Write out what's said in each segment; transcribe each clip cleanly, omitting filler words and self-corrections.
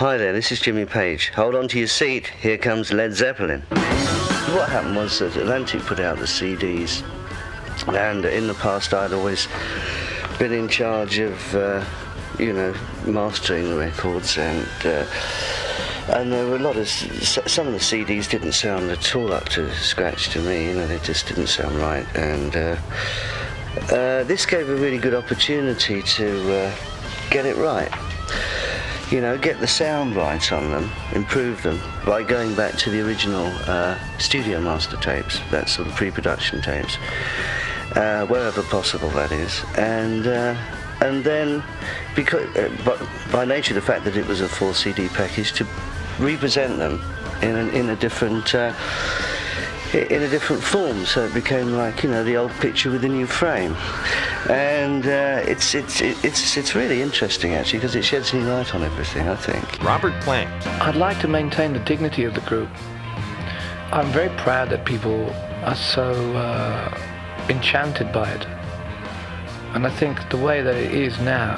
Hi there, this is Jimmy Page. Hold on to your seat, here comes Led Zeppelin. What happened was that Atlantic put out the CDs, and in the past I'd always been in charge of, mastering the records, and there were a lot of, some of the CDs didn't sound at all up to scratch to me, they just didn't sound right, and this gave a really good opportunity to get it right. Get the sound right on them, improve them by going back to the original studio master tapes, that sort of pre-production tapes, wherever possible, that is, and then because by nature of the fact that it was a full CD package, to represent them in a different form, so it became like the old picture with the new frame, and it's really interesting actually, because it sheds new light on everything, I think. Robert Plant. I'd like to maintain the dignity of the group. I'm very proud that people are so enchanted by it, and I think the way that it is now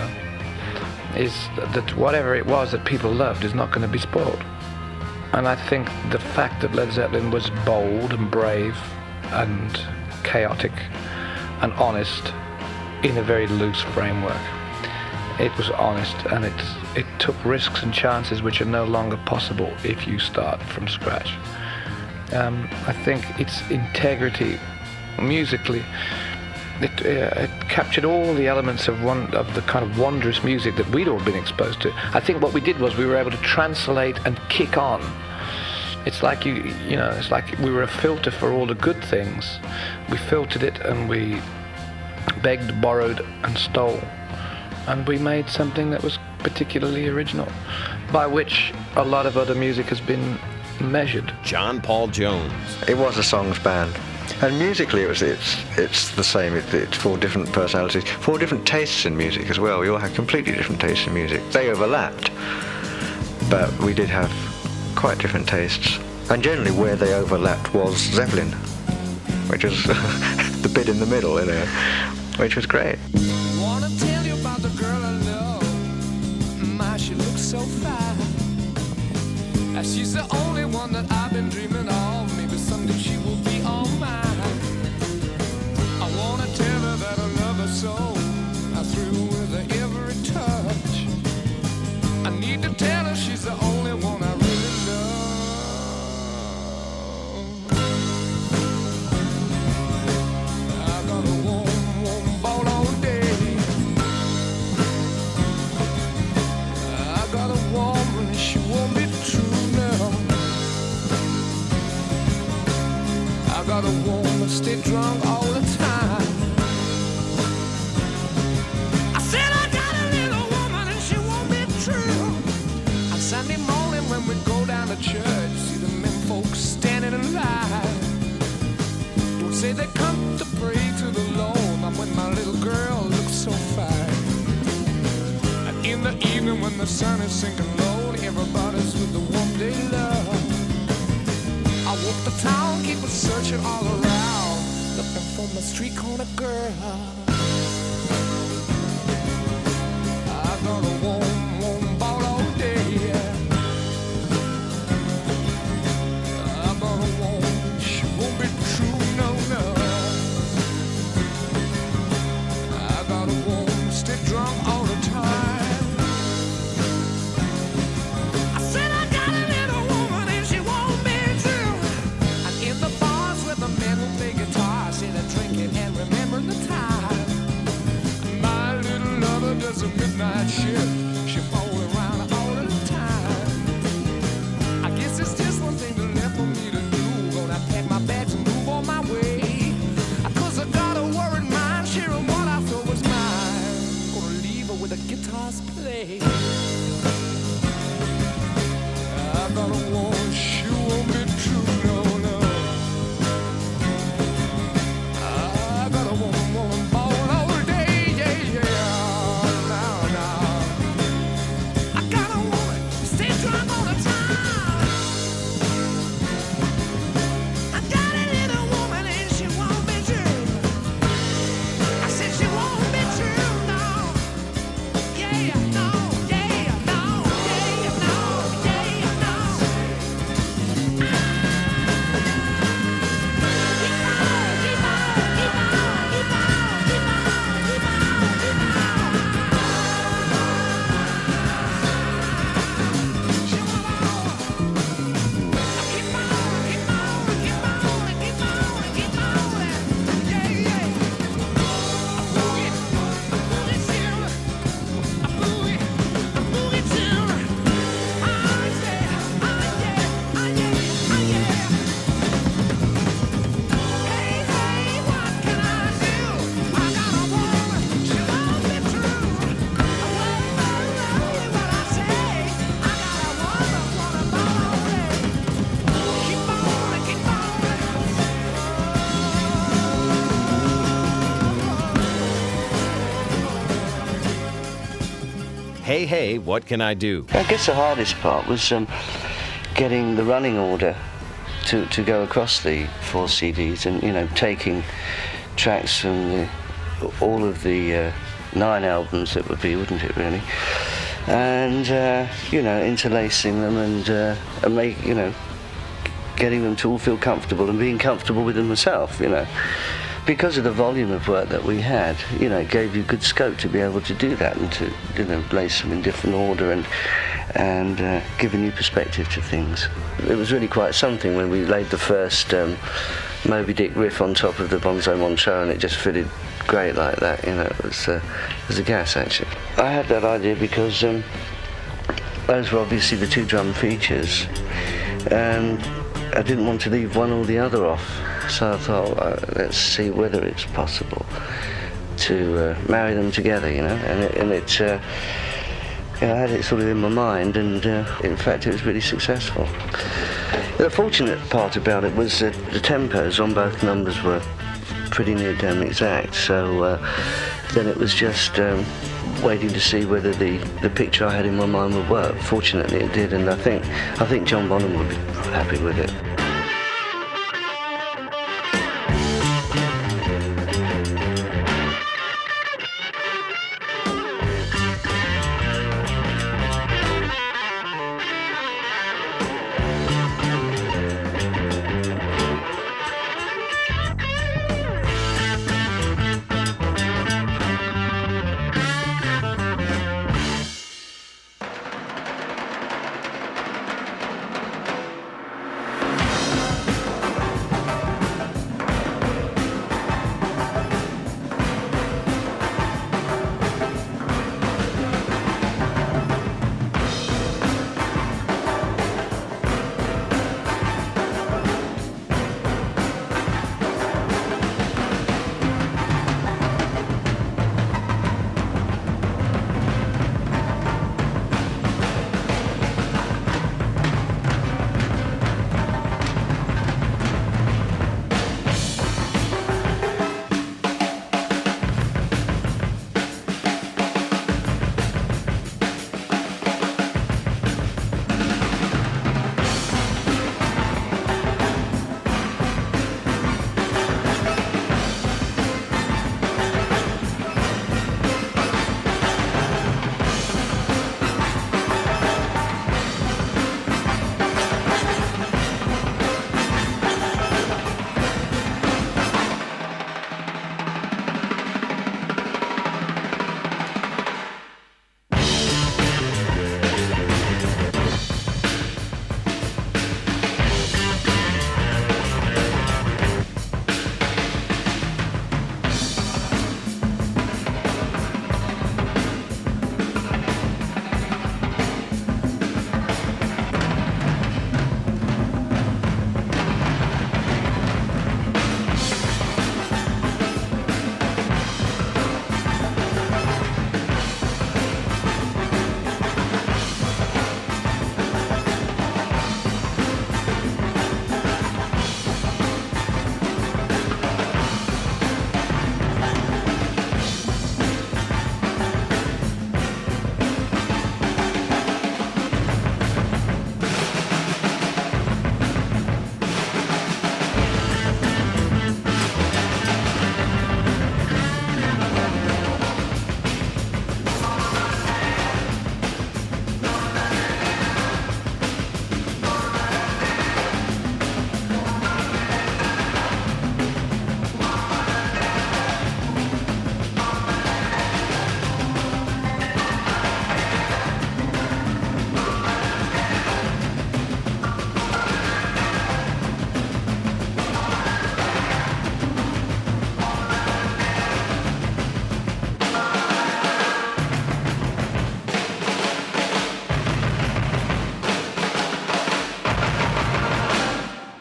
is that whatever it was that people loved is not going to be spoiled. And I think the fact that Led Zeppelin was bold and brave and chaotic and honest in a very loose framework. It was honest, and it took risks and chances which are no longer possible if you start from scratch. I think its integrity musically, it captured all the elements of the kind of wondrous music that we'd all been exposed to. I think what we did was we were able to translate and kick on. It's like it's like we were a filter for all the good things. We filtered it, and we begged, borrowed, and stole, and we made something that was particularly original, by which a lot of other music has been measured. John Paul Jones. It was a songs band. And musically, it's the same. It's four different personalities, four different tastes in music as well. We all had completely different tastes in music. They overlapped, but we did have quite different tastes. And generally, where they overlapped was Zeppelin, which was the bit in the middle, which was great. Wanna tell you about the girl I love. My, she looks so fine. She's the only one that I've been dreaming of. Maybe someday she will be all mine. I wanna tell her that I love her so. I thrill with her every touch. I need to tell her she's the only one I really love. I got a warm, warm ball all day. I got a woman, she won't be true. I got a woman, stay drunk all the time. I said I got a little woman and she won't be true. On Sunday morning when we go down to church, see the men folks standing in line. Don't say they come to pray to the Lord. I'm with my little girl, looks so fine. And in the evening when the sun is sinking low, everybody's with the one they love. I walk the town, keep it searching all around, looking for my street corner girl. I got a warm, warm ball all day. I got a woman, she won't be true, no, no. I got a woman, stay drunk all the time. Drinking and remember the time. Hey Hey, What Can I Do? I guess the hardest part was getting the running order to go across the 4 CDs, and taking tracks from all of the 9 albums it would be, wouldn't it really? And interlacing them and make getting them to all feel comfortable and being comfortable with them myself, Because of the volume of work that we had, it gave you good scope to be able to do that and to, place them in different order and give a new perspective to things. It was really quite something when we laid the first Moby Dick riff on top of the Bonzo Montreux, and it just fitted great like that, It was a gas, actually. I had that idea because those were obviously the 2 drum features, and I didn't want to leave one or the other off. So I thought, let's see whether it's possible to marry them together, and it I had it sort of in my mind, and in fact it was really successful. The fortunate part about it was that the tempos on both numbers were pretty near damn exact, so then it was just waiting to see whether the picture I had in my mind would work. Fortunately it did, and I think John Bonham would be happy with it.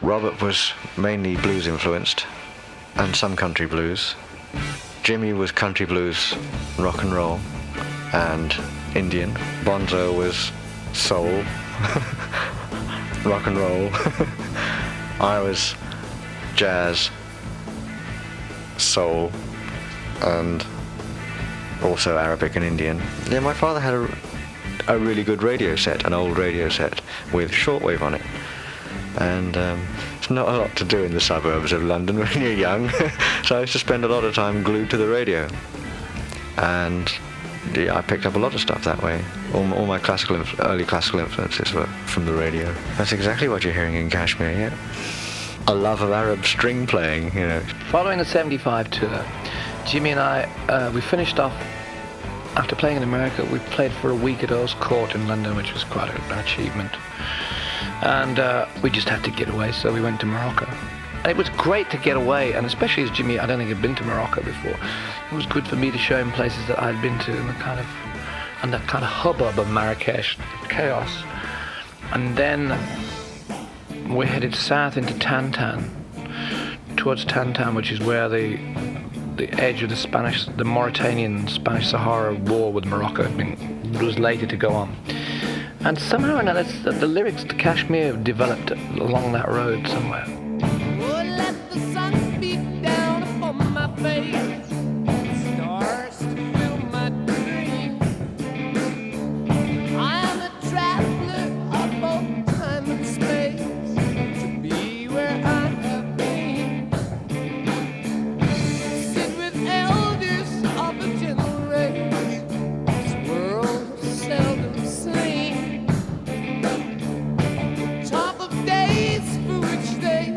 Robert was mainly blues influenced and some country blues. Jimmy was country blues, rock and roll and Indian. Bonzo was soul, rock and roll. I was jazz, soul and also Arabic and Indian. Yeah, my father had a really good radio set, an old radio set with shortwave on it. And it's not a lot to do in the suburbs of London when you're young, so I used to spend a lot of time glued to the radio. And I picked up a lot of stuff that way. All my early classical influences were from the radio. That's exactly what you're hearing in Kashmir, yeah. A love of Arab string playing, you know. Following the 75 tour, Jimmy and I, we finished off, after playing in America, we played for a week at Earl's Court in London, which was quite an achievement. And we just had to get away, so we went to Morocco. And it was great to get away, and especially as Jimmy, I don't think had been to Morocco before. It was good for me to show him places that I'd been to, and the kind of hubbub of Marrakesh, chaos. And then we headed south into Tantan, towards Tantan, which is where the edge of the Mauritanian Spanish Sahara war with Morocco was later to go on. And somehow or another, the lyrics to Kashmir developed along that road somewhere. Oh, let the sun beat down upon my face, stars to fill my dreams. I am a traveler of both time and space, to be where I have been. Sit with elders of a gentle race, this world is seldom seen. Top of days for which they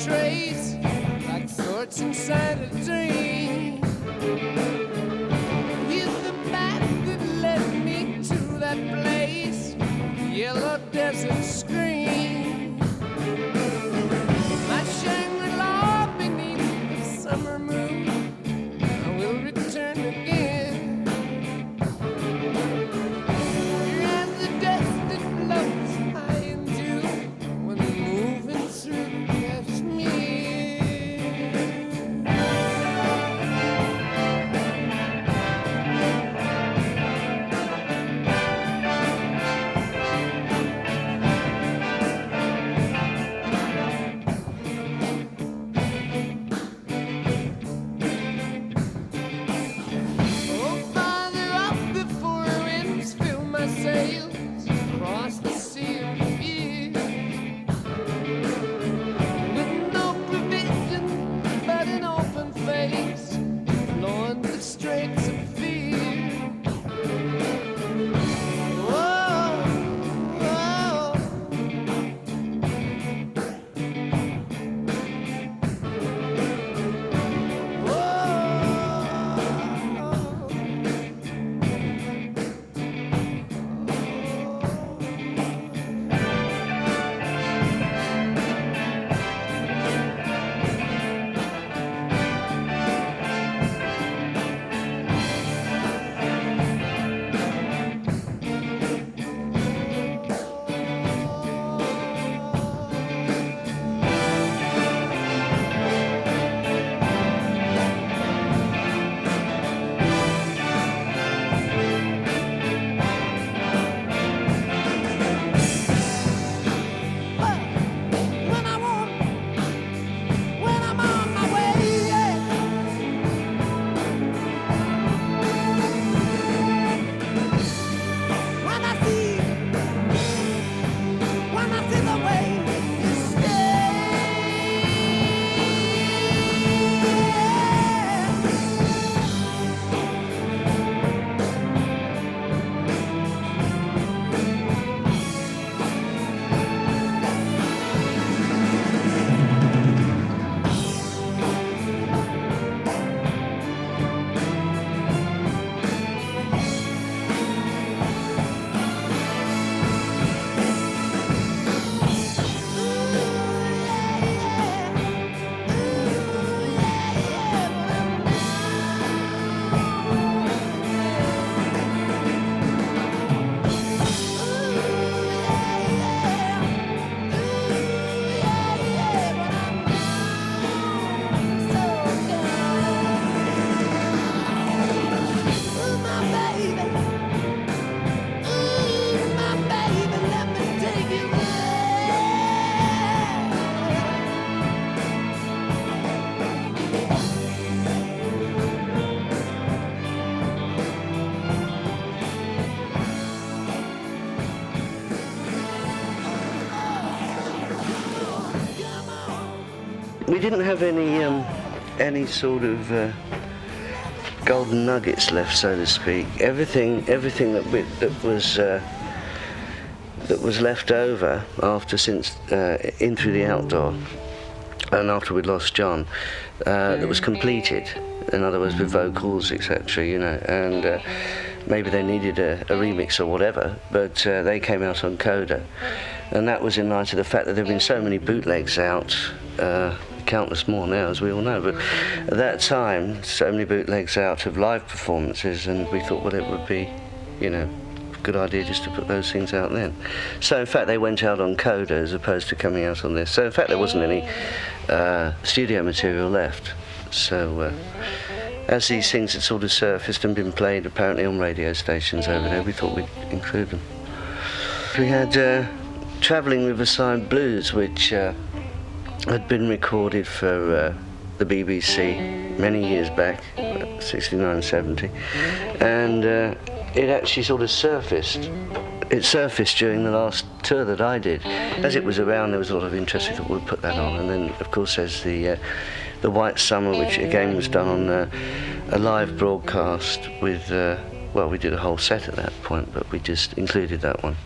trace, like thoughts inside a dream. Here's the map that led me to that place, the yellow desert screen. My Shangri-La beneath the summer moon, I will return again. Here as the dust that floats high into when moving through Kashmir. Oh, farther up before winds fill my sails across the sea of fear, with no provision but an open face, blowing the straits of fear. Whoa, whoa. When I want, when I'm on my way, yeah. When I see the way you stay. We didn't have any sort of golden nuggets left, so to speak. Everything that was left over since In Through the Outdoor, and after we'd lost John, that was completed. In other words, with vocals, etc. You know, and maybe they needed a remix or whatever, but they came out on Coda, and that was in light of the fact that there have been so many bootlegs out. Countless more now, as we all know, but at that time, so many bootlegs out of live performances, and we thought, well, it would be, you know, a good idea just to put those things out then. So in fact, they went out on Coda as opposed to coming out on this. So in fact, there wasn't any studio material left. So as these things had sort of surfaced and been played apparently on radio stations over there, we thought we'd include them. We had Travelling Riverside Blues, which had been recorded for the BBC many years back, 69, 70, and it actually sort of surfaced. It surfaced during the last tour that I did. As it was around, there was a lot of interest. We thought we'd put that on, and then of course there's the White Summer, which again was done on a live broadcast with. Well, we did a whole set at that point, but we just included that one.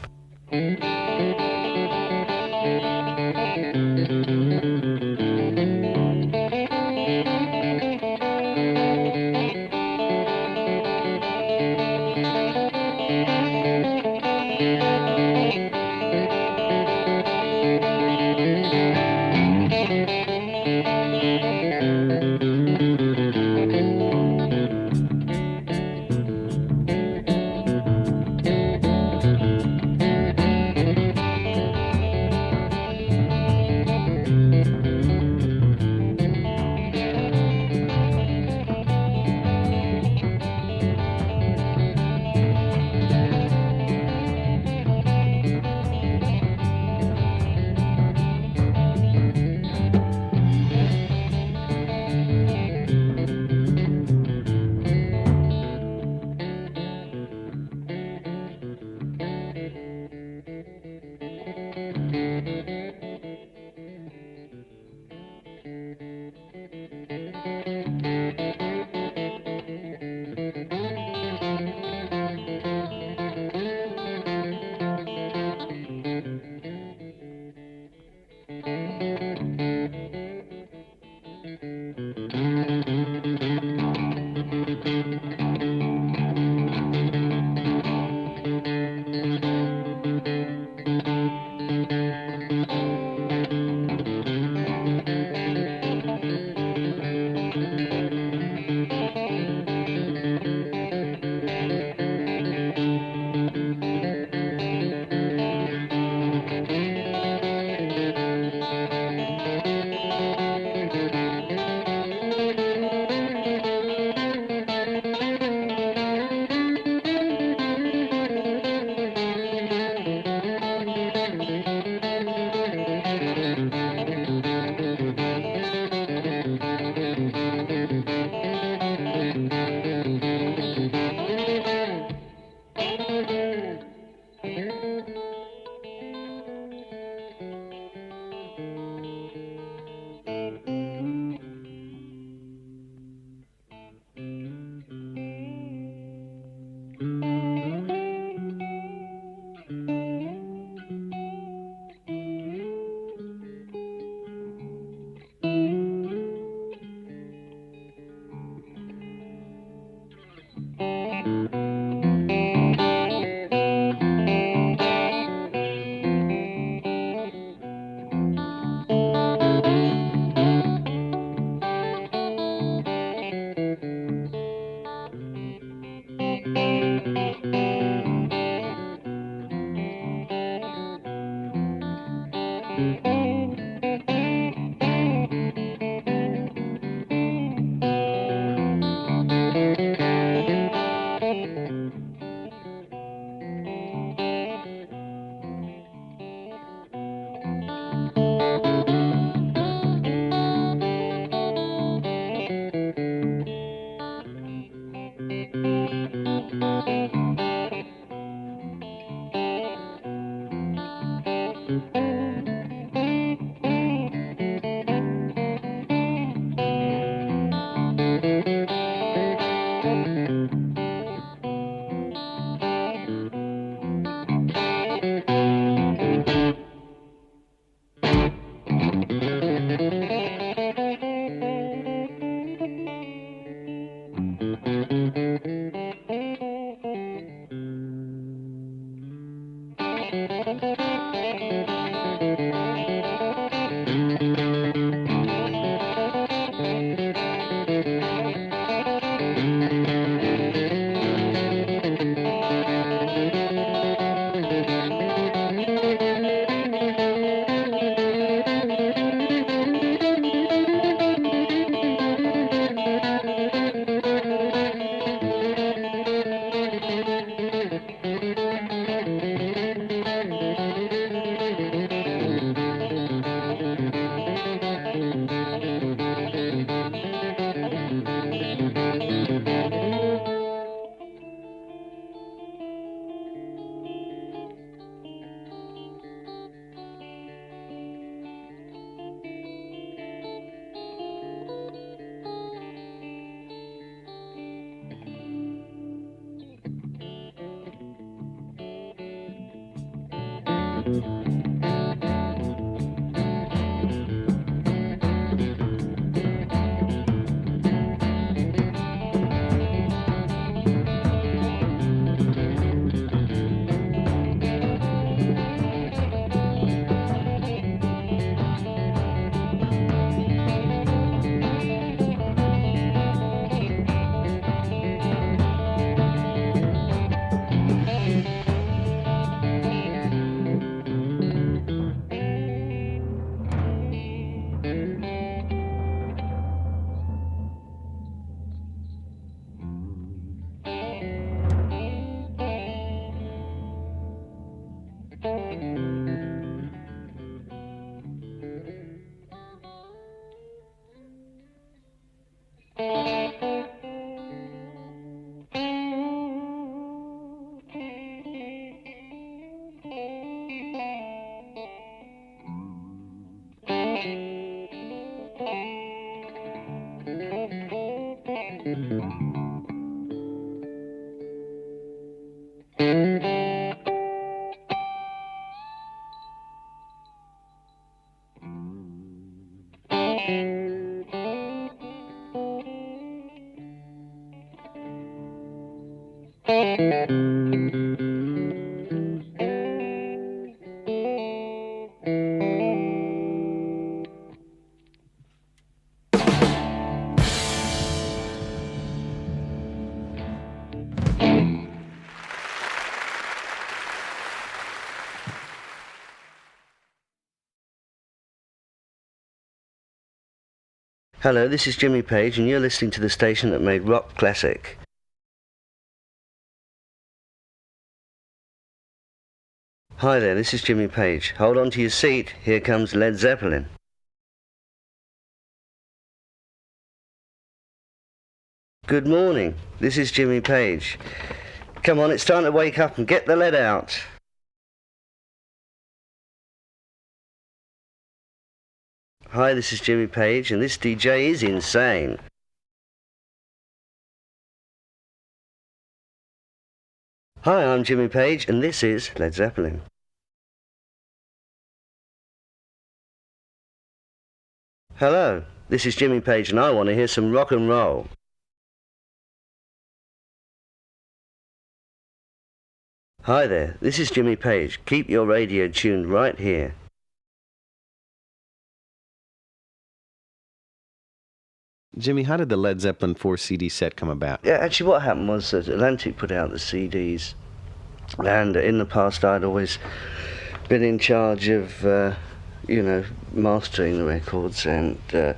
Hello, this is Jimmy Page, and you're listening to the station that made rock classic. Hi there, this is Jimmy Page. Hold on to your seat, here comes Led Zeppelin. Good morning, this is Jimmy Page. Come on, it's time to wake up and get the lead out. Hi, this is Jimmy Page, and this DJ is insane. Hi, I'm Jimmy Page, and this is Led Zeppelin. Hello, this is Jimmy Page, and I want to hear some rock and roll. Hi there, this is Jimmy Page. Keep your radio tuned right here. Jimmy, how did the Led Zeppelin 4 CD set come about? Yeah, actually what happened was that Atlantic put out the CDs, and in the past I'd always been in charge of, mastering the records, and there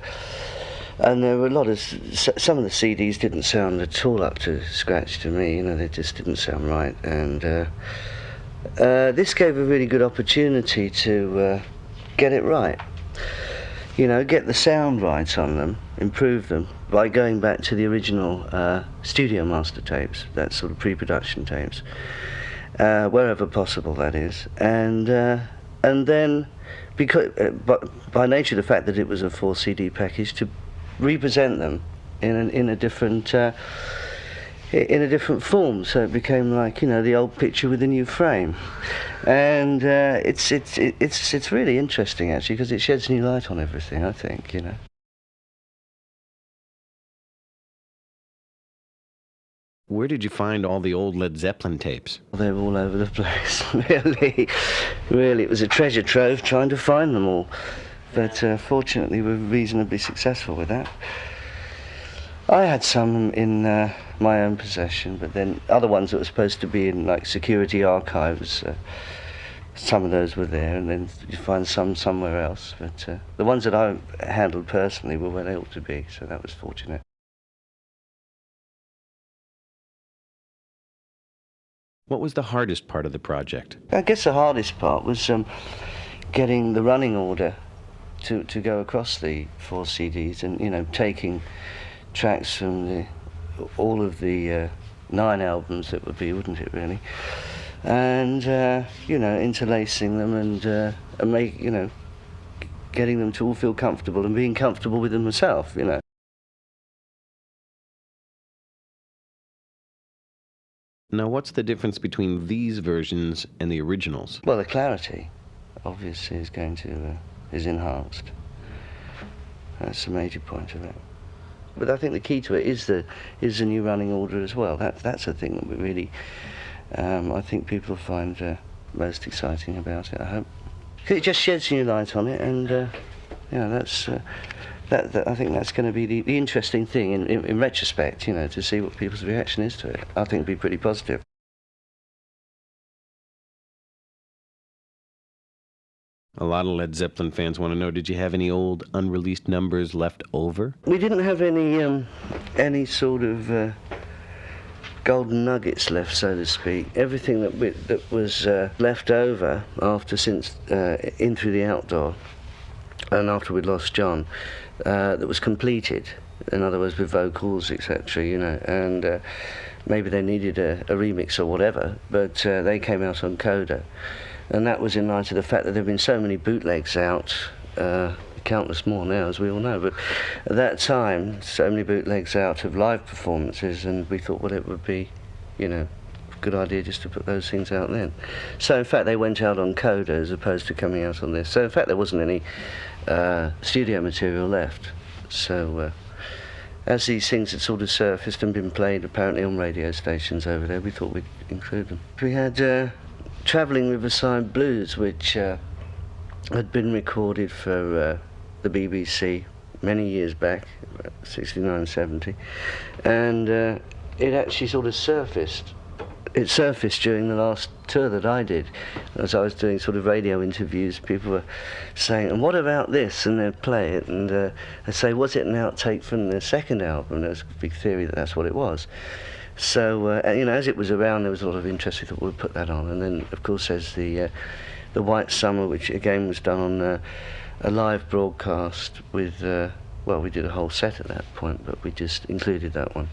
were a lot of, some of the CDs didn't sound at all up to scratch to me, they just didn't sound right, and this gave a really good opportunity to get it right. Get the sound right on them, improve them, by going back to the original studio master tapes, that sort of pre-production tapes, wherever possible, that is. And then, because by nature of the fact that it was a 4 CD package, to represent them in a different form, so it became like the old picture with a new frame, and it's really interesting actually, because it sheds new light on everything, I think. Where did you find all the old Led Zeppelin tapes? They were all over the place. really, it was a treasure trove trying to find them all, but fortunately we were reasonably successful with that. I had some in my own possession, but then other ones that were supposed to be in like security archives, some of those were there, and then you find some somewhere else. But the ones that I handled personally were where they ought to be, so that was fortunate. What was the hardest part of the project? I guess the hardest part was getting the running order to go across the 4 CDs, and taking tracks from all of the 9 albums that would be, wouldn't it really, and interlacing them and make getting them to all feel comfortable and being comfortable with them myself. Now, what's the difference between these versions and the originals? Well, the clarity obviously is enhanced. That's the major point of it. But I think the key to it is the new running order as well. That's the thing that we really, I think people find most exciting about it, I hope. It just sheds new light on it, and that's that I think that's going to be the interesting thing in retrospect, to see what people's reaction is to it. I think it'll be pretty positive. A lot of Led Zeppelin fans want to know, did you have any old unreleased numbers left over? We didn't have any sort of golden nuggets left, so to speak. Everything that was left over since In Through the Outdoor, and after we'd lost John, that was completed. In other words, with vocals, etc. And maybe they needed a remix or whatever, but they came out on Coda. And that was in light of the fact that there have been so many bootlegs out, countless more now, as we all know, but at that time, so many bootlegs out of live performances, and we thought, well, it would be, a good idea just to put those things out then. So in fact, they went out on Coda as opposed to coming out on this. So in fact, there wasn't any studio material left. So, as these things had sort of surfaced and been played apparently on radio stations over there, we thought we'd include them. We had Travelling Riverside Blues, which had been recorded for the BBC many years back, 69, 70, and it actually sort of surfaced. It surfaced during the last tour that I did. As I was doing sort of radio interviews, people were saying, and what about this? And they'd play it, and I'd say, was it an outtake from the second album? There was a big theory that that's what it was. So, you know, as it was around, there was a lot of interest. We thought we'd put that on. And then, of course, there's the White Summer, which again was done on a live broadcast with, well, we did a whole set at that point, but we just included that one.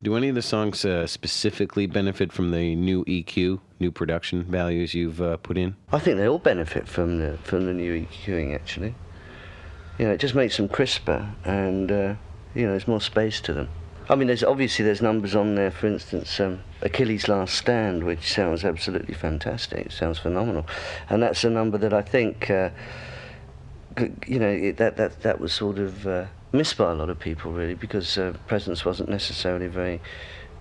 Do any of the songs specifically benefit from the new EQ, new production values you've put in? I think they all benefit from the new EQing, actually. You know, it just makes them crisper, and you know, there's more space to them. I mean, there's numbers on there, for instance, Achilles' Last Stand, which sounds absolutely fantastic. It sounds phenomenal, and that's a number that I think, you know, that was sort of missed by a lot of people, really, because Presence wasn't necessarily very,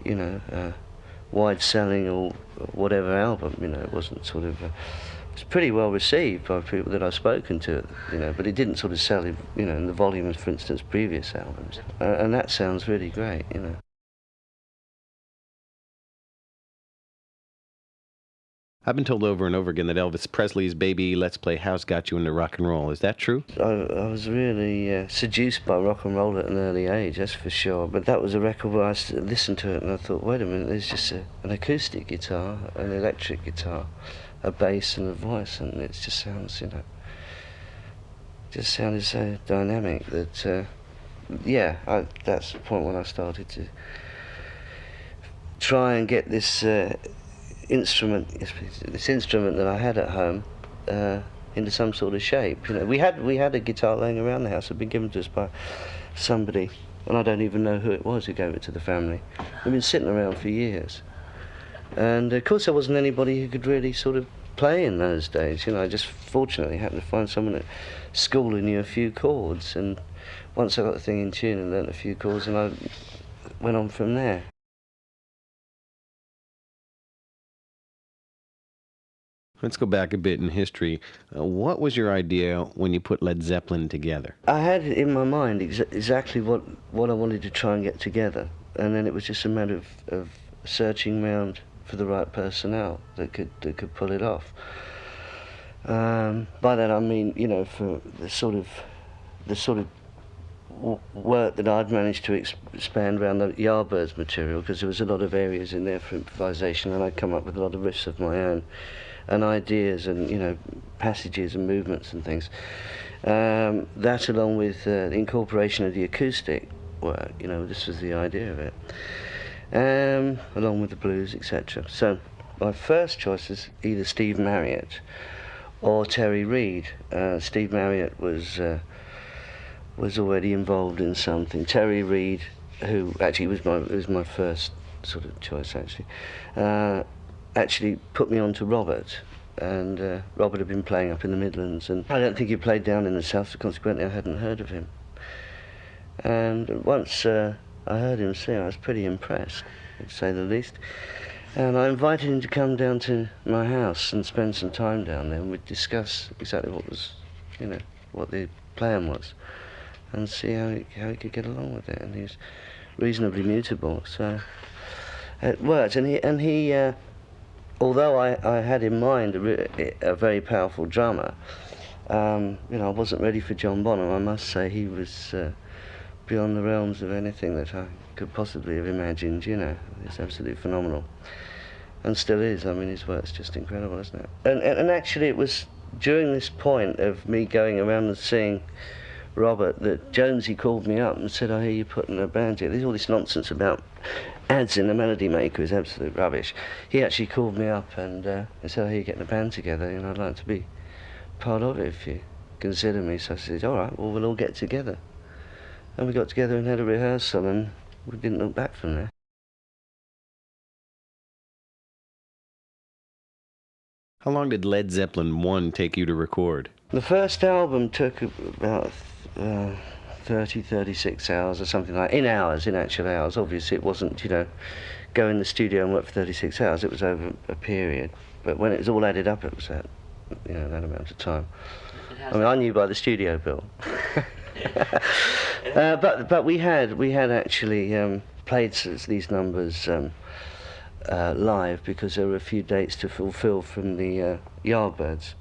you know, wide-selling or whatever album. You know, it wasn't sort of. It's pretty well received by people that I've spoken to, you know, but it didn't sort of sell, you know, in the volume of, for instance, previous albums. And that sounds really great, you know. I've been told over and over again that Elvis Presley's Baby Let's Play House got you into rock and roll. Is that true? I was really seduced by rock and roll at an early age, that's for sure. But that was a record where I listened to it and I thought, wait a minute, there's just an acoustic guitar, an electric guitar, a bass and a voice, and it just sounds, you know, just sounded so dynamic that, yeah, that's the point when I started to try and get this instrument that I had at home into some sort of shape. You know, we had a guitar laying around the house. It had been given to us by somebody, and I don't even know who it was who gave it to the family. We've been sitting around for years. And of course there wasn't anybody who could really sort of play in those days. You know, I just fortunately happened to find someone at school who knew a few chords, and once I got the thing in tune and learnt a few chords, and I went on from there. Let's go back a bit in history. What was your idea when you put Led Zeppelin together? I had in my mind exactly what I wanted to try and get together, and then it was just a matter of searching around for the right personnel that could pull it off. By that I mean, you know, for the sort of work that I'd managed to expand around the Yardbirds material, because there was a lot of areas in there for improvisation, and I'd come up with a lot of riffs of my own and ideas and, you know, passages and movements and things. That, along with the incorporation of the acoustic work, you know, this was the idea of it. Along with the blues, etc. So my first choice was either Steve Marriott or Terry Reid. Steve Marriott was already involved in something. Terry Reid, who actually was my first sort of choice, actually put me on to Robert, and Robert had been playing up in the Midlands, and I don't think he played down in the South, so consequently I hadn't heard of him. And once I heard him sing, I was pretty impressed, to say the least. And I invited him to come down to my house and spend some time down there, and we'd discuss exactly what was, you know, what the plan was, and see how he could get along with it. And he was reasonably mutable, so it worked. And he although I had in mind a very powerful drummer, you know, I wasn't ready for John Bonham. I must say he was beyond the realms of anything that I could possibly have imagined, you know. It's absolutely phenomenal. And still is. I mean, his work's just incredible, isn't it? And actually it was during this point of me going around and seeing Robert that Jonesy called me up and said, I hear you putting a band together. There's all this nonsense about ads in the Melody Maker is absolute rubbish. He actually called me up and said, I hear you getting a band together, and I'd like to be part of it if you consider me. So I said, all right, well, we'll all get together. And we got together and had a rehearsal, and we didn't look back from there. How long did Led Zeppelin 1 take you to record? The first album took about 30, 36 hours or something like, in actual hours. Obviously it wasn't, go in the studio and work for 36 hours. It was over a period. But when it was all added up, it was that, that amount of time. I mean, I knew by the studio bill. But we had actually played these numbers live, because there were a few dates to fulfil from the Yardbirds,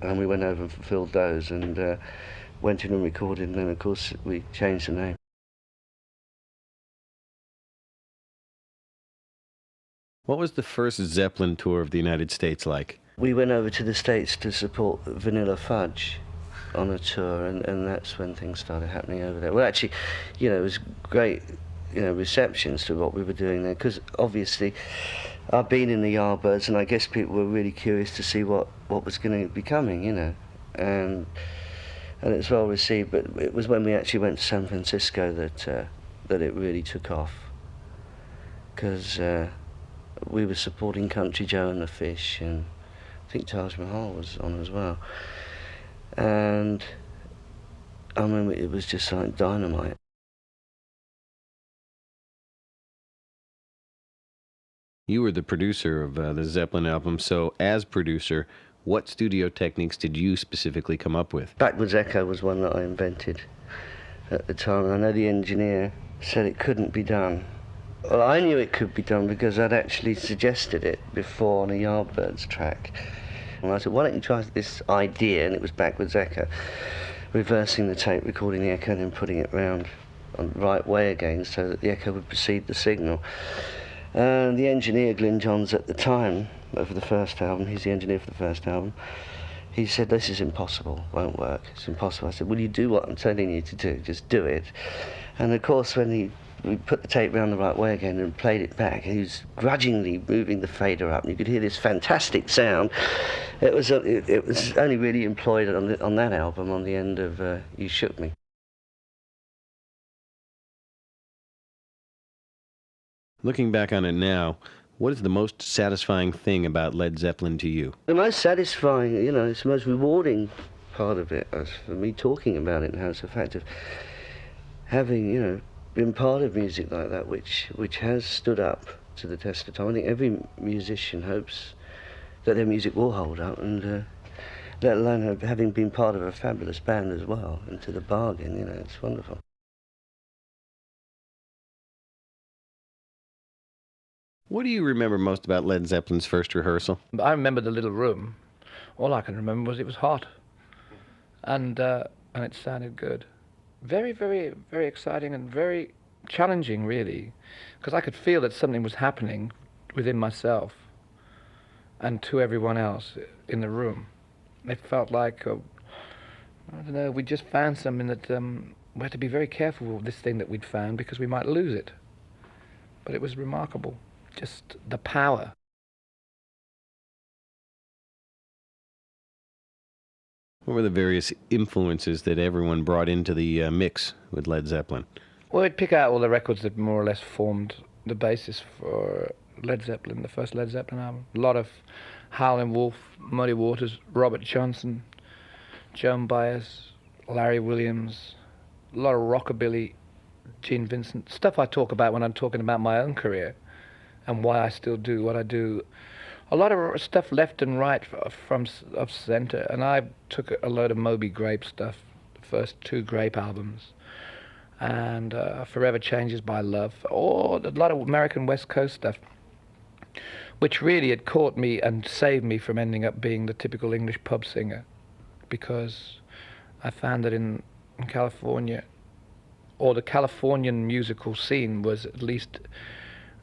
and we went over and fulfilled those, and went in and recorded, and then of course we changed the name. What was the first Zeppelin tour of the United States like? We went over to the States to support Vanilla Fudge on a tour, and that's when things started happening over there. Well, actually, it was great, receptions to what we were doing there, because obviously I've been in the Yardbirds, and I guess people were really curious to see what was going to be coming, and it's well received. But it was when we actually went to San Francisco that it really took off, because we were supporting Country Joe and the Fish, and I think Taj Mahal was on as well. And I remember it was just like dynamite. You were the producer of the Zeppelin album, so as producer, what studio techniques did you specifically come up with? Backwards echo was one that I invented at the time. I know the engineer said it couldn't be done. Well, I knew it could be done because I'd actually suggested it before on a Yardbirds track. And I said, why don't you try this idea, and it was backwards echo, reversing the tape, recording the echo, and then putting it round on the right way again so that the echo would precede the signal. And the engineer, Glyn Johns, at the time, for the first album, he's the engineer for the first album, he said, this is impossible, won't work, it's impossible. I said, will you do what I'm telling you to do, just do it. And of course, when we put the tape round the right way again and played it back, he was grudgingly moving the fader up, and you could hear this fantastic sound. It was only really employed on that album, on the end of You Shook Me. Looking back on it now, what is the most satisfying thing about Led Zeppelin to you? The most satisfying, it's the most rewarding part of it, as for me talking about it now, it's the fact of having, been part of music like that, which has stood up to the test of time. I think every musician hopes that their music will hold up, and let alone having been part of a fabulous band as well, into the bargain, it's wonderful. What do you remember most about Led Zeppelin's first rehearsal? I remember the little room. All I can remember was it was hot, and it sounded good. Very, very, very exciting and very challenging, really, because I could feel that something was happening within myself and to everyone else in the room. It felt like, we just found something that we had to be very careful with this thing that we'd found, because we might lose it. But it was remarkable, just the power. What were the various influences that everyone brought into the mix with Led Zeppelin? Well, we'd pick out all the records that more or less formed the basis for Led Zeppelin, the first Led Zeppelin album. A lot of Howlin' Wolf, Muddy Waters, Robert Johnson, Joan Baez, Larry Williams, a lot of rockabilly, Gene Vincent, stuff I talk about when I'm talking about my own career and why I still do what I do. A lot of stuff left and right of center, and I took a load of Moby Grape stuff, the first 2 Grape albums, and Forever Changes by Love, or a lot of American West Coast stuff, which really had caught me and saved me from ending up being the typical English pub singer, because I found that in California, or the Californian musical scene was at least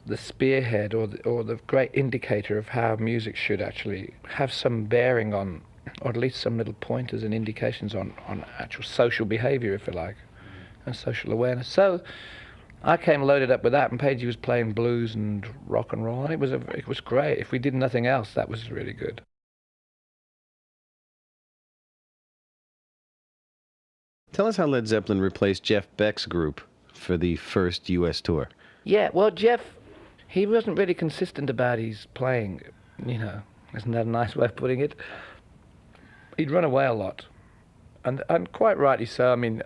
the spearhead or the great indicator of how music should actually have some bearing on, or at least some little pointers and indications on actual social behavior, if you like, and social awareness. So I came loaded up with that, and Pagey was playing blues and rock and roll, and it was great. If we did nothing else, that was really good. Tell us how Led Zeppelin replaced Jeff Beck's group for the first U.S. tour. Yeah, well, Jeff, he wasn't really consistent about his playing, Isn't that a nice way of putting it? He'd run away a lot, and quite rightly so. I mean,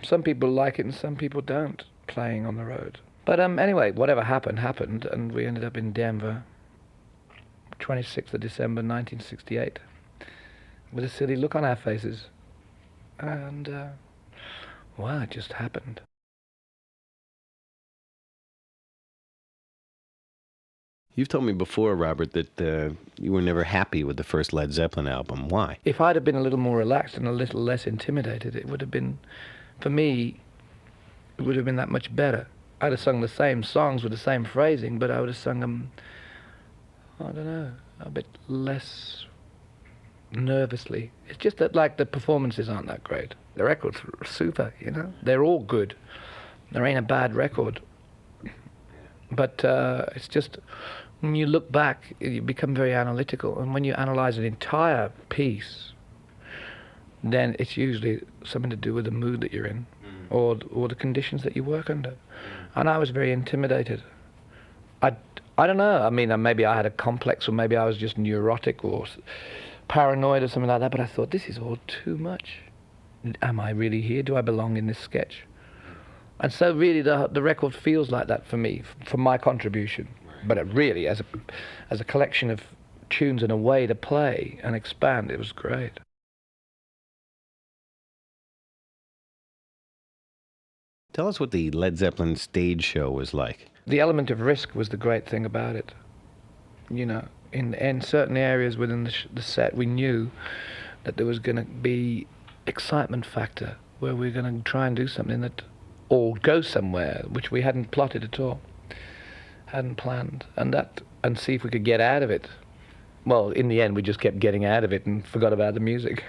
some people like it and some people don't, playing on the road. But anyway, whatever happened, happened, and we ended up in Denver, 26th of December 1968, with a silly look on our faces. And, well, it just happened. You've told me before, Robert, that you were never happy with the first Led Zeppelin album. Why? If I'd have been a little more relaxed and a little less intimidated, it would have been, for me, it would have been that much better. I'd have sung the same songs with the same phrasing, but I would have sung them, I don't know, a bit less nervously. It's just that, like, the performances aren't that great. The records are super, you know? They're all good. There ain't a bad record. But it's just, when you look back, you become very analytical. And when you analyze an entire piece, then it's usually something to do with the mood that you're in, or the conditions that you work under. And I was very intimidated. I don't know. I mean, maybe I had a complex, or maybe I was just neurotic or paranoid or something like that, but I thought, this is all too much. Am I really here? Do I belong in this sketch? And so really the record feels like that for me, for my contribution. But it really, as a collection of tunes and a way to play and expand, it was great. Tell us what the Led Zeppelin stage show was like. The element of risk was the great thing about it. You know, in certain areas within the set, we knew that there was going to be excitement factor, where we were going to try and do something that, or go somewhere, which we hadn't plotted at all, hadn't planned, and see if we could get out of it. Well, in the end, we just kept getting out of it and forgot about the music.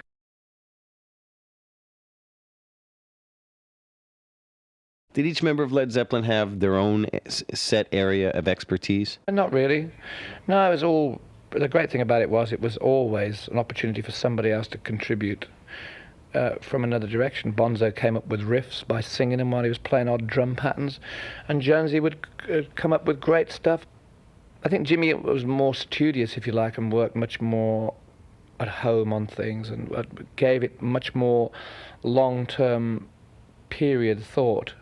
Did each member of Led Zeppelin have their own set area of expertise? Not really. No, it was all. The great thing about it was always an opportunity for somebody else to contribute from another direction. Bonzo came up with riffs by singing them while he was playing odd drum patterns, and Jonesy would come up with great stuff. I think Jimmy was more studious, if you like, and worked much more at home on things, and gave it much more long-term period thought.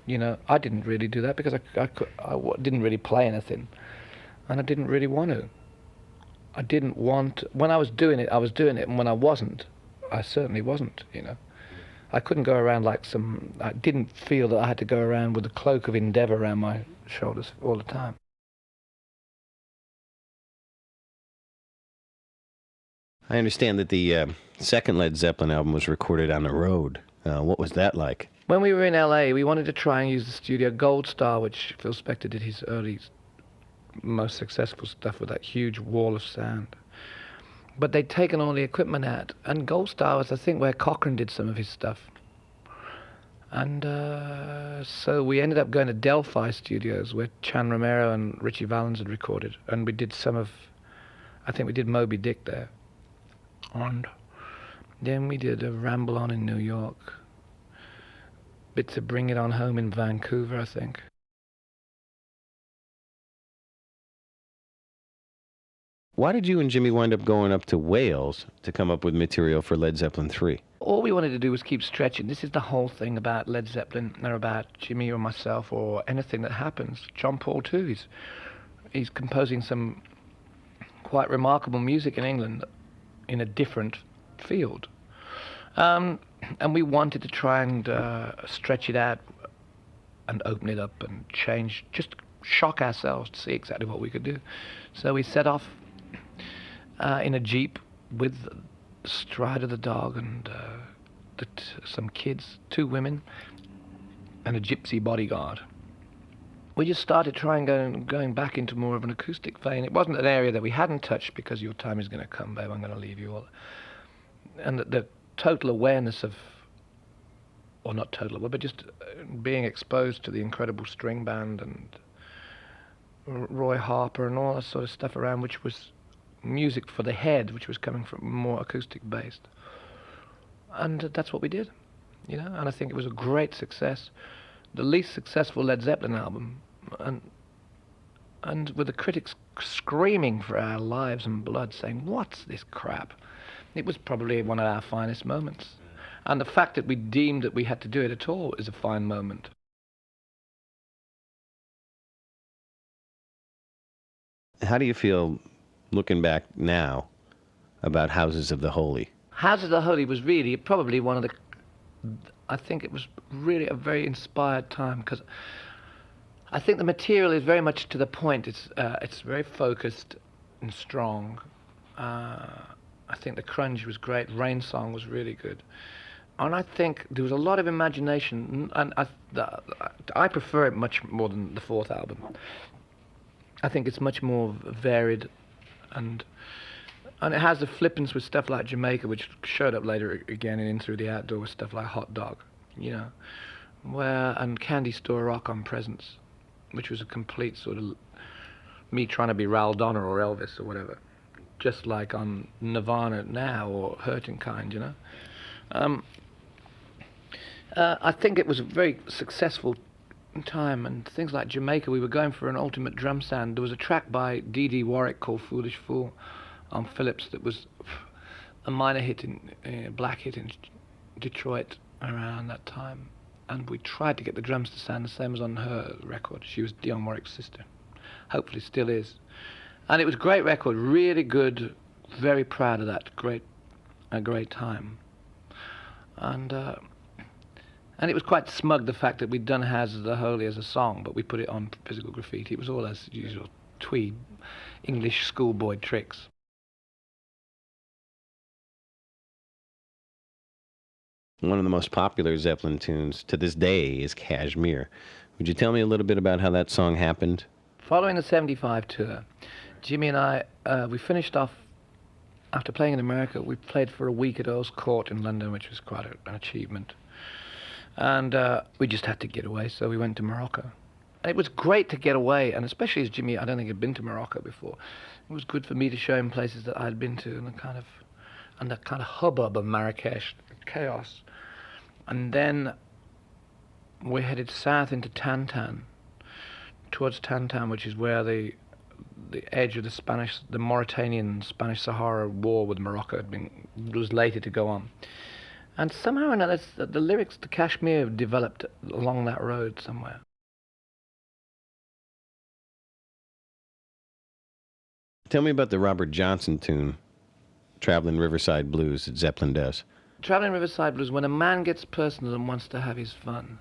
You know, I didn't really do that because I didn't really play anything, and I didn't really want to. I didn't want. When I was doing it, and when I wasn't, I certainly wasn't, you know. I couldn't go around like I didn't feel that I had to go around with the cloak of endeavour around my shoulders all the time. I understand that the second Led Zeppelin album was recorded on the road. What was that like? When we were in LA, we wanted to try and use the studio Gold Star, which Phil Spector did his early, most successful stuff with that huge wall of sound. But they'd taken all the equipment out, and Gold Star was, I think, where Cochrane did some of his stuff. And so we ended up going to Delphi Studios, where Chan Romero and Richie Valens had recorded, and we did I think we did Moby Dick there. And then we did a Ramble On in New York, bits of Bring It On Home in Vancouver, I think. Why did you and Jimmy wind up going up to Wales to come up with material for Led Zeppelin 3? All we wanted to do was keep stretching. This is the whole thing about Led Zeppelin, or about Jimmy or myself or anything that happens. John Paul too, he's composing some quite remarkable music in England in a different field. And we wanted to try and stretch it out and open it up and change, just shock ourselves to see exactly what we could do. So we set off in a Jeep with Strider the dog and some kids, 2 women, and a gypsy bodyguard. We just started trying going back into more of an acoustic vein. It wasn't an area that we hadn't touched, because Your Time Is Going to Come, Babe, I'm Going to Leave You All. And the total awareness of, or not total, but just being exposed to the incredible string band and Roy Harper and all that sort of stuff around, which was music for the head, which was coming from more acoustic based. And that's what we did, you know, and I think it was a great success. The least successful Led Zeppelin album, and with the critics screaming for our lives and blood, saying, "What's this crap?" It was probably one of our finest moments. And the fact that we deemed that we had to do it at all is a fine moment. How do you feel, looking back now, about Houses of the Holy? House of the Holy was really probably one of the... I think it was really a very inspired time, because I think the material is very much to the point. It's very focused and strong. I think the crunge was great. Rain Song was really good. And I think there was a lot of imagination, and I prefer it much more than the fourth album. I think it's much more varied, and it has the flippance with stuff like Jamaica, which showed up later again in Through the Outdoor with stuff like Hot Dog, you know, and Candy Store Rock on Presence, which was a complete sort of me trying to be Ral Donner or Elvis or whatever, just like on Nirvana Now or Hurting Kind, you know. I think it was a very successful time, and things like Jamaica, we were going for an ultimate drum sound. There was a track by Dee Dee Warwick called Foolish Fool on Philips that was a minor hit black hit in Detroit around that time, and we tried to get the drums to sound the same as on her record. She was Dionne Warwick's sister, hopefully still is, and it was a great record, really good, very proud of that, a great time. And it was quite smug, the fact that we'd done Houses of the Holy as a song, but we put it on Physical Graffiti. It was all as usual twee English schoolboy tricks. One of the most popular Zeppelin tunes to this day is Kashmir. Would you tell me a little bit about how that song happened? Following the 75 tour, Jimmy and I, we finished off, after playing in America, we played for a week at Earl's Court in London, which was quite an achievement. And we just had to get away, so we went to Morocco. And it was great to get away, and especially as Jimmy, I don't think had been to Morocco before. It was good for me to show him places that I had been to, and the kind of hubbub of Marrakesh, chaos. And then we headed south into Tantan, towards Tantan, which is where the edge of the Mauritanian Spanish Sahara war with Morocco was later to go on. And somehow or another, the lyrics to Kashmir developed along that road somewhere. Tell me about the Robert Johnson tune, Traveling Riverside Blues, that Zeppelin does. Traveling Riverside Blues, when a man gets personal and wants to have his fun.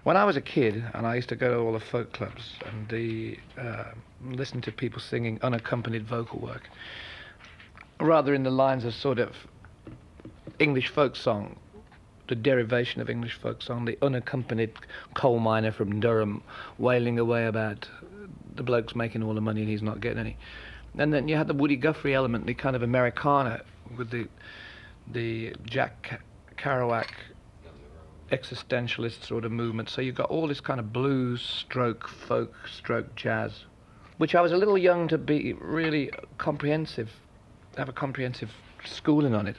When I was a kid, and I used to go to all the folk clubs and listen to people singing unaccompanied vocal work, rather in the lines of sort of English folk song, the derivation of English folk song, the unaccompanied coal miner from Durham wailing away about the bloke's making all the money and he's not getting any. And then you had the Woody Guthrie element, the kind of Americana with the Jack Kerouac existentialist sort of movement. So you've got all this kind of blues stroke folk stroke jazz, which I was a little young to be really comprehensive, have a comprehensive schooling on it.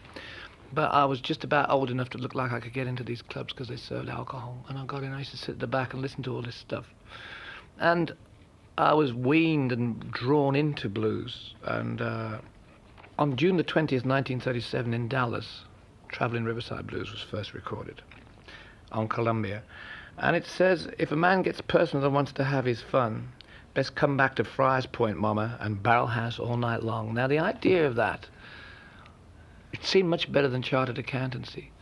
But I was just about old enough to look like I could get into these clubs because they served alcohol. And I got in, I used to sit at the back and listen to all this stuff. And I was weaned and drawn into blues. And on June the 20th, 1937 in Dallas, Traveling Riverside Blues was first recorded on Columbia. And it says, if a man gets personal and wants to have his fun, best come back to Friars Point, mama, and barrel house all night long. Now the idea of that, it seemed much better than chartered accountancy.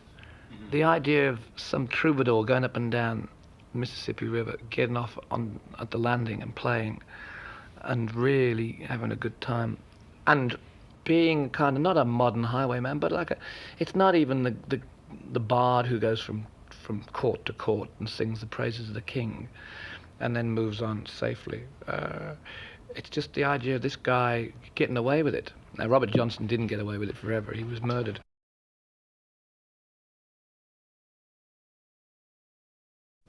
The idea of some troubadour going up and down the Mississippi River, getting off at the landing and playing, and really having a good time, and being kind of not a modern highwayman, but like it's not even the bard who goes from court to court and sings the praises of the king, and then moves on safely. It's just the idea of this guy getting away with it. Now, Robert Johnson didn't get away with it forever. He was murdered.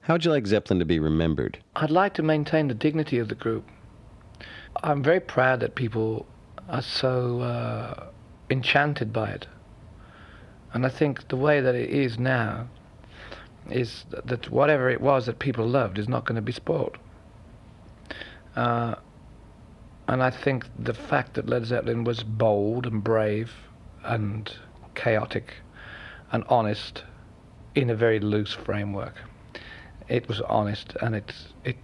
How would you like Zeppelin to be remembered? I'd like to maintain the dignity of the group. I'm very proud that people are so enchanted by it. And I think the way that it is now is that whatever it was that people loved is not going to be spoiled. And I think the fact that Led Zeppelin was bold and brave and chaotic and honest in a very loose framework. It was honest, and it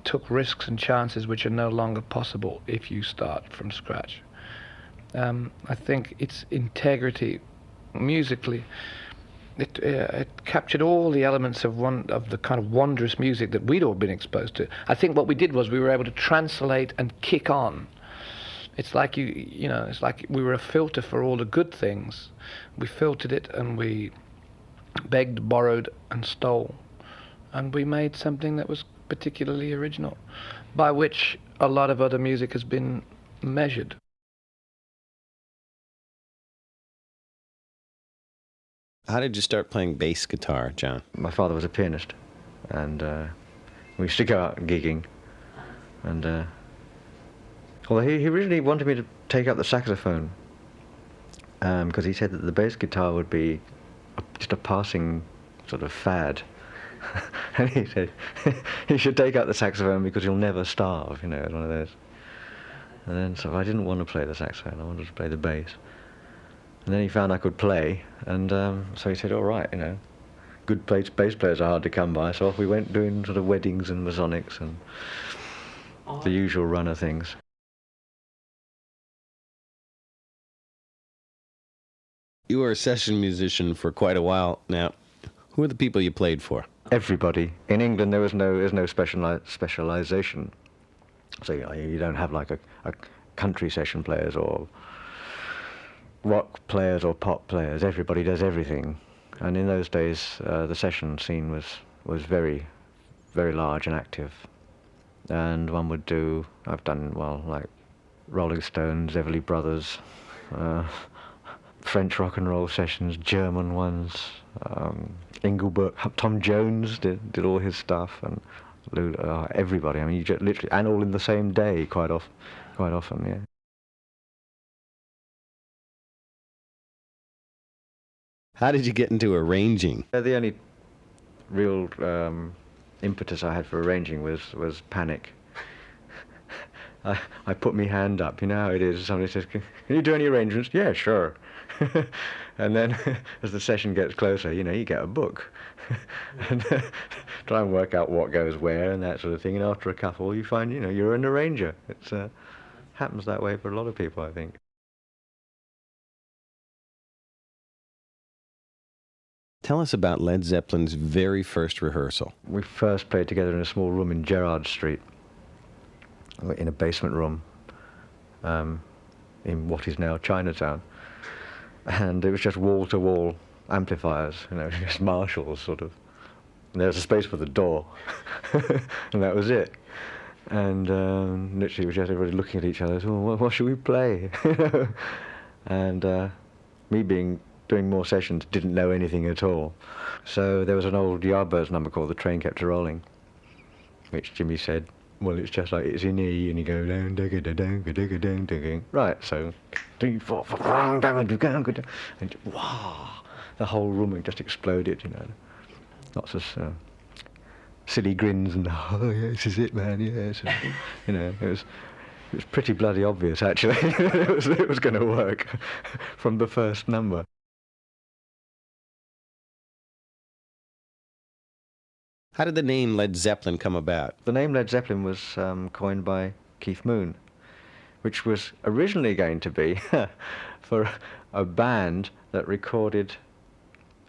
took risks and chances which are no longer possible if you start from scratch. I think its integrity musically, it captured all the elements of the kind of wondrous music that we'd all been exposed to. I think what we did was we were able to translate and kick on. It's like it's like we were a filter for all the good things. We filtered it, and we begged, borrowed, and stole. And we made something that was particularly original, by which a lot of other music has been measured. How did you start playing bass guitar, John? My father was a pianist, and we used to go out gigging. And although he originally wanted me to take up the saxophone, because he said that the bass guitar would be just a passing sort of fad. And he said, you should take up the saxophone because you'll never starve, one of those. And then, so I didn't want to play the saxophone, I wanted to play the bass. And then he found I could play, and so he said, all right, good bass players are hard to come by, so off we went doing sort of weddings and Masonics and the usual run of things. You were a session musician for quite a while now. Who are the people you played for? Everybody. In England there's no specialization. So you don't have like a country session players or rock players or pop players. Everybody does everything. And in those days the session scene was very, very large and active. And one would do, I've done, like Rolling Stones, Everly Brothers, French rock and roll sessions, German ones, Engelbert, Tom Jones did all his stuff, and everybody. I mean, you just literally, and all in the same day, quite often, yeah. How did you get into arranging? The only real impetus I had for arranging was panic. I put my hand up, you know how it is. Somebody says, can you do any arrangements? Yeah, sure. And then as the session gets closer, you get a book. And try and work out what goes where and that sort of thing. And after a couple, you find, you're an arranger. It happens that way for a lot of people, I think. Tell us about Led Zeppelin's very first rehearsal. We first played together in a small room in Gerrard Street, in a basement room in what is now Chinatown. And it was just wall-to-wall amplifiers, just Marshalls, sort of. And there was a space for the door, and that was it. And literally it was just everybody looking at each other, what should we play? And me doing more sessions, didn't know anything at all. So there was an old Yardbirds number called The Train Kept A-Rolling, which Jimmy said, well, it's just like it's in E, and you go down, digga, down, digga, down, digga. Right, so 3, 4, 5, and wow, the whole room just exploded, Lots of silly grins and oh yeah, this is it, man, yes. It was pretty bloody obvious actually. it was going to work from the first number. How did the name Led Zeppelin come about? The name Led Zeppelin was coined by Keith Moon, which was originally going to be for a band that recorded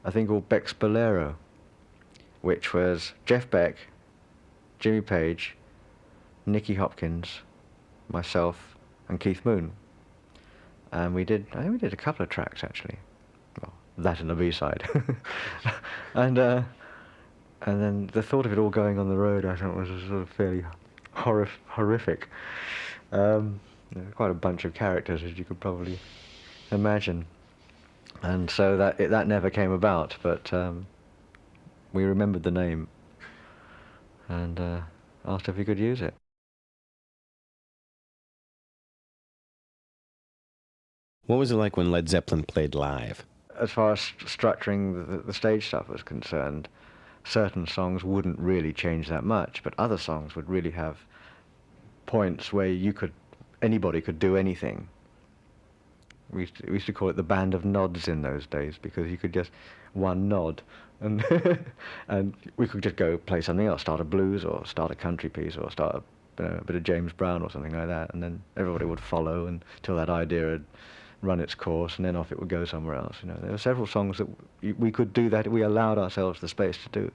a thing called Beck's Bolero, which was Jeff Beck, Jimmy Page, Nicky Hopkins, myself, and Keith Moon. And I think we did a couple of tracks actually. Well, that and the B-side. And then the thought of it all going on the road, I thought, was sort of fairly horrific. Quite a bunch of characters, as you could probably imagine. And so that never came about, but we remembered the name and asked if we could use it. What was it like when Led Zeppelin played live? As far as structuring the stage stuff was concerned, certain songs wouldn't really change that much, but other songs would really have points where you could anybody could do anything. We used to call it the band of nods in those days, because you could just one nod, and and we could just go play something else, start a blues or start a country piece or start a bit of James Brown or something like that, and then everybody would follow until that idea had run its course, and then off it would go somewhere else. There were several songs that we could do that. We allowed ourselves the space to do,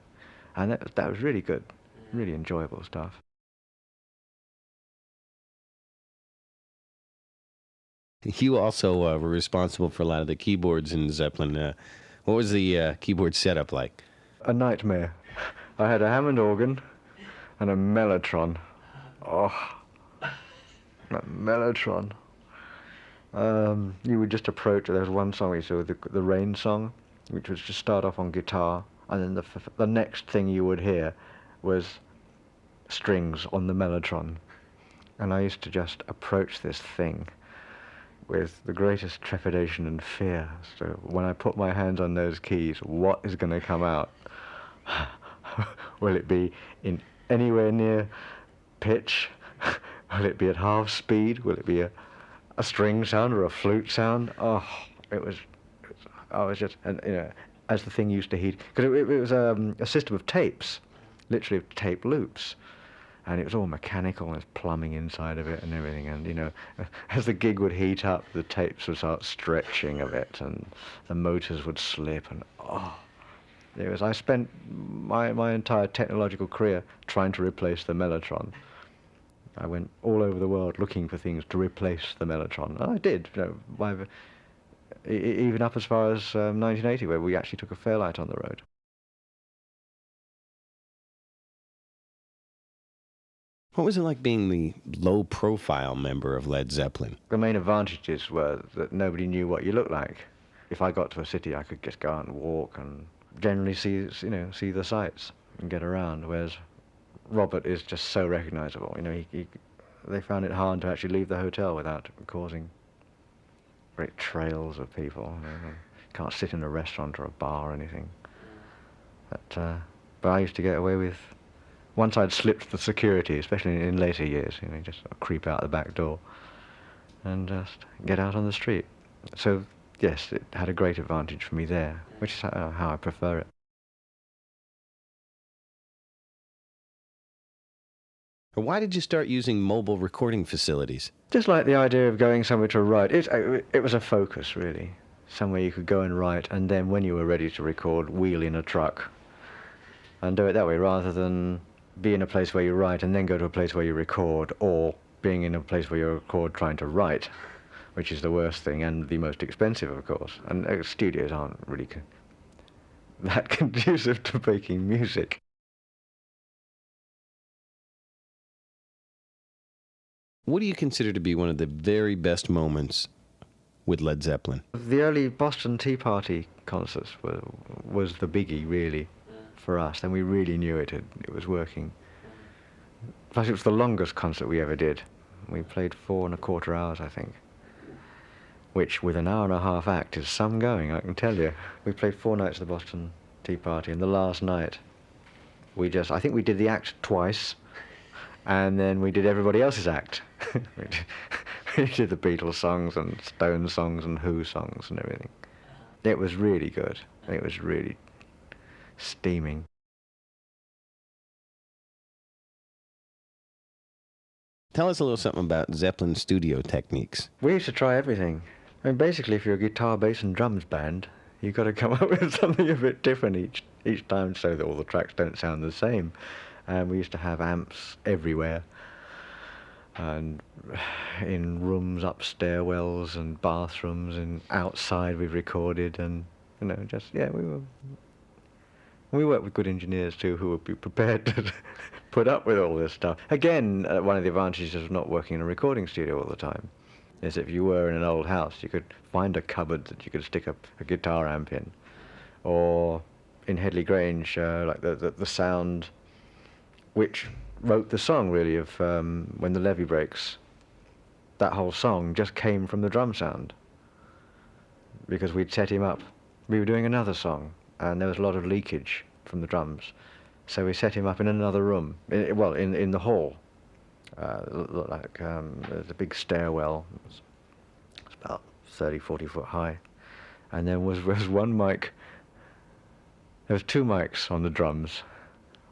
and that was really good, really enjoyable stuff. You also were responsible for a lot of the keyboards in Zeppelin. What was the keyboard setup like? A nightmare. I had a Hammond organ and a Mellotron. Oh, that Mellotron. You would just approach it. There was one song we saw, the Rain song, which was just start off on guitar, and then the next thing you would hear was strings on the Mellotron. And I used to just approach this thing with the greatest trepidation and fear. So when I put my hands on those keys, what is going to come out? Will it be in anywhere near pitch? Will it be at half speed? Will it be a string sound or a flute sound? Oh, I was just, and as the thing used to heat, because it was a system of tapes, literally tape loops. And it was all mechanical, and there's plumbing inside of it and everything. And, as the gig would heat up, the tapes would start stretching a bit, and the motors would slip, and I spent my entire technological career trying to replace the Mellotron. I went all over the world looking for things to replace the Mellotron. And I did, even up as far as 1980, where we actually took a Fairlight on the road. What was it like being the low-profile member of Led Zeppelin? The main advantages were that nobody knew what you looked like. If I got to a city, I could just go out and walk and generally see the sights and get around, whereas Robert is just so recognizable. They found it hard to actually leave the hotel without causing great trails of people. You can't sit in a restaurant or a bar or anything. But I used to get away with, once I'd slipped the security, especially in later years, just sort of creep out the back door and just get out on the street. So, yes, it had a great advantage for me there, which is how I prefer it. Why did you start using mobile recording facilities? Just like the idea of going somewhere to write. It was a focus, really. Somewhere you could go and write, and then when you were ready to record, wheel in a truck and do it that way, rather than be in a place where you write and then go to a place where you record, or being in a place where you record trying to write, which is the worst thing and the most expensive, of course. And studios aren't really that conducive to making music. What do you consider to be one of the very best moments with Led Zeppelin? The early Boston Tea Party concerts was the biggie, really, for us. Then we really knew it was working. Plus, it was the longest concert we ever did. We played 4.25 hours, I think, which with an 1.5 hour act is some going, I can tell you. We played 4 nights at the Boston Tea Party, and the last night I think we did the act twice, and then we did everybody else's act. We did the Beatles songs and Stones songs and Who songs and everything. It was really good. It was really steaming. Tell us a little something about Zeppelin studio techniques. We used to try everything. I mean, basically, if you're a guitar, bass and drums band, you've got to come up with something a bit different each time so that all the tracks don't sound the same. And we used to have amps everywhere, and in rooms, up stairwells and bathrooms, and outside we've recorded, and we worked with good engineers too, who would be prepared to put up with all this stuff. Again, one of the advantages of not working in a recording studio all the time is if you were in an old house, you could find a cupboard that you could stick a guitar amp in, or in Headley Grange, like the sound which wrote the song, really, of When the Levee Breaks. That whole song just came from the drum sound, because we'd set him up. We were doing another song, and there was a lot of leakage from the drums, so we set him up in another room, in the hall, looked like there's a big stairwell. It's about 30, 40 foot high. And there was one mic. There was 2 mics on the drums,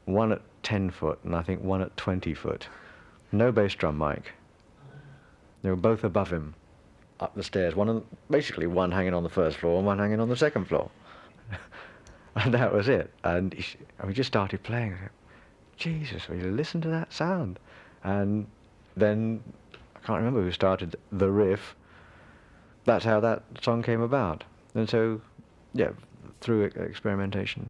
one at 10 foot and I think one at 20 foot. No bass drum mic. They were both above him, up the stairs. Basically one hanging on the first floor and one hanging on the second floor. And that was it. And we just started playing. I said, Jesus, will you listen to that sound? And then, I can't remember who started the riff. That's how that song came about. And so, yeah, through experimentation.